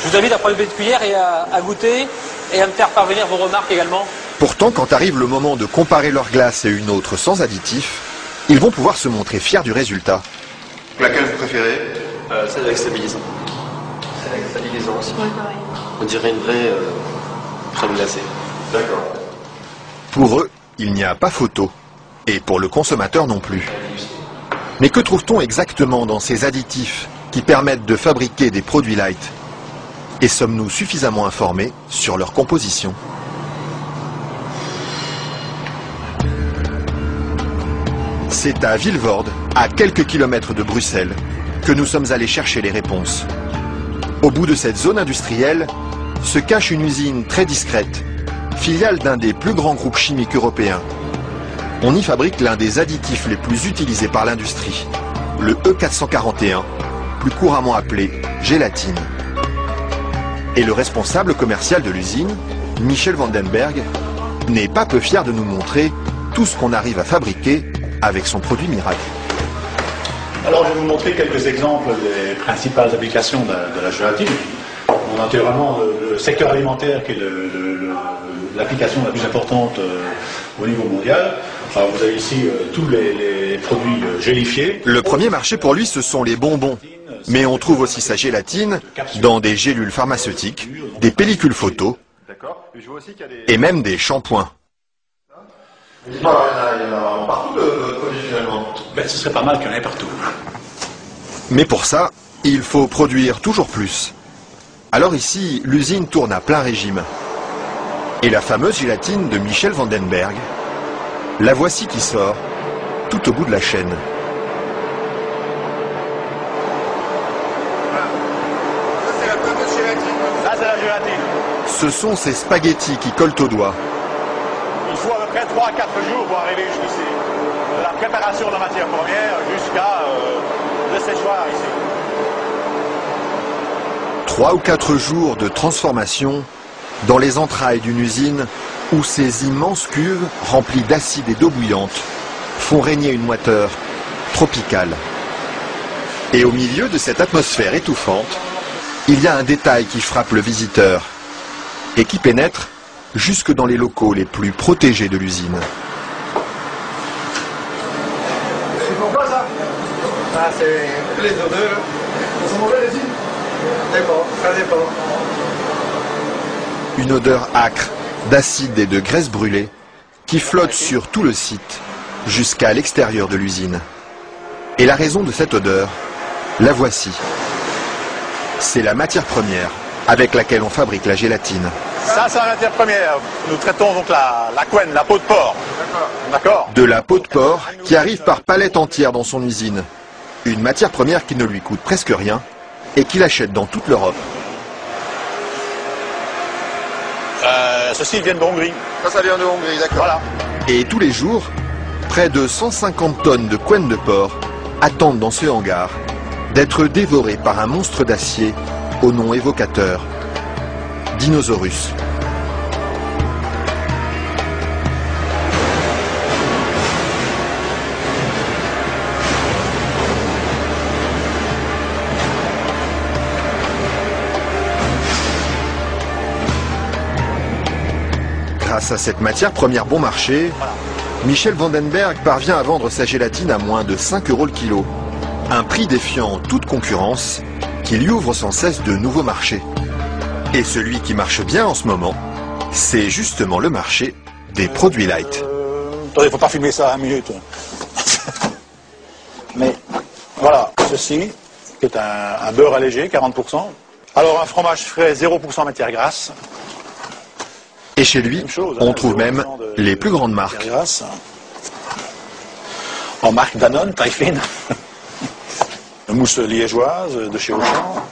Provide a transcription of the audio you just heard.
Je vous invite à prendre une petite cuillère et à goûter et à me faire parvenir vos remarques également. Pourtant, quand arrive le moment de comparer leur glace et une autre sans additifs, ils vont pouvoir se montrer fiers du résultat. Laquelle vous préférez? Celle avec stabilisant. Celle avec stabilisant aussi. Oui, pareil. On dirait une vraie crème glacée. D'accord. Pour eux, il n'y a pas photo. Et pour le consommateur non plus. Mais que trouve-t-on exactement dans ces additifs qui permettent de fabriquer des produits light? Et sommes-nous suffisamment informés sur leur composition? C'est à Vilvoorde, à quelques kilomètres de Bruxelles, que nous sommes allés chercher les réponses. Au bout de cette zone industrielle se cache une usine très discrète, filiale d'un des plus grands groupes chimiques européens. On y fabrique l'un des additifs les plus utilisés par l'industrie, le E441, plus couramment appelé gélatine. Et le responsable commercial de l'usine, Michel Vandenberg, n'est pas peu fier de nous montrer tout ce qu'on arrive à fabriquer avec son produit miracle. Alors je vais vous montrer quelques exemples des principales applications de la gélatine. On a naturellement le secteur alimentaire qui est l'application la plus importante au niveau mondial. Alors, vous avez ici tous les produits gélifiés. Le premier marché pour lui, ce sont les bonbons. Mais on trouve aussi sa gélatine dans des gélules pharmaceutiques, des pellicules photos et même des shampoings. Il y en a partout de produits finalement. Ben, ce serait pas mal qu'il y en ait partout. Mais pour ça, il faut produire toujours plus. Alors ici, l'usine tourne à plein régime. Et la fameuse gélatine de Michel Vandenberg, la voici qui sort, tout au bout de la chaîne. Ça c'est la fameuse gélatine. Ça c'est la gélatine. Ce sont ces spaghettis qui collent aux doigts. Il faut à peu près 3 à 4 jours pour arriver jusqu'ici. De la préparation de la matière première jusqu'à le séchoir ici. 3 ou 4 jours de transformation dans les entrailles d'une usine où ces immenses cuves remplies d'acide et d'eau bouillante font régner une moiteur tropicale. Et au milieu de cette atmosphère étouffante, il y a un détail qui frappe le visiteur et qui pénètre jusque dans les locaux les plus protégés de l'usine. C'est pourquoi ça? Ah, c'est les odeurs. Ils sont mauvais les îles? Dépend, ça dépend. Une odeur âcre d'acide et de graisse brûlée qui flotte sur tout le site jusqu'à l'extérieur de l'usine. Et la raison de cette odeur, la voici. C'est la matière première avec laquelle on fabrique la gélatine. Ça c'est la matière première. Nous traitons donc la couenne, la peau de porc. D'accord. De la peau de porc qui arrive par palettes entières dans son usine. Une matière première qui ne lui coûte presque rien et qu'il achète dans toute l'Europe. Ceci vient de Hongrie. Ça vient de Hongrie, d'accord. Voilà. Et tous les jours, près de 150 tonnes de couenne de porc attendent dans ce hangar d'être dévorées par un monstre d'acier au nom évocateur, Dinosaurus. Grâce à cette matière première bon marché, Michel Vandenberg parvient à vendre sa gélatine à moins de 5 € le kilo. Un prix défiant toute concurrence qui lui ouvre sans cesse de nouveaux marchés. Et celui qui marche bien en ce moment, c'est justement le marché des produits light. Attendez, faut pas filmer ça à 1 minute. Mais voilà, ceci, qui est un beurre allégé, 40%. Alors un fromage frais, 0% matière grasse. Et chez lui, on trouve même les plus grandes marques. Matière grasse. En marque Danone, taille fine. Mousse liégeoise de chez Auchan.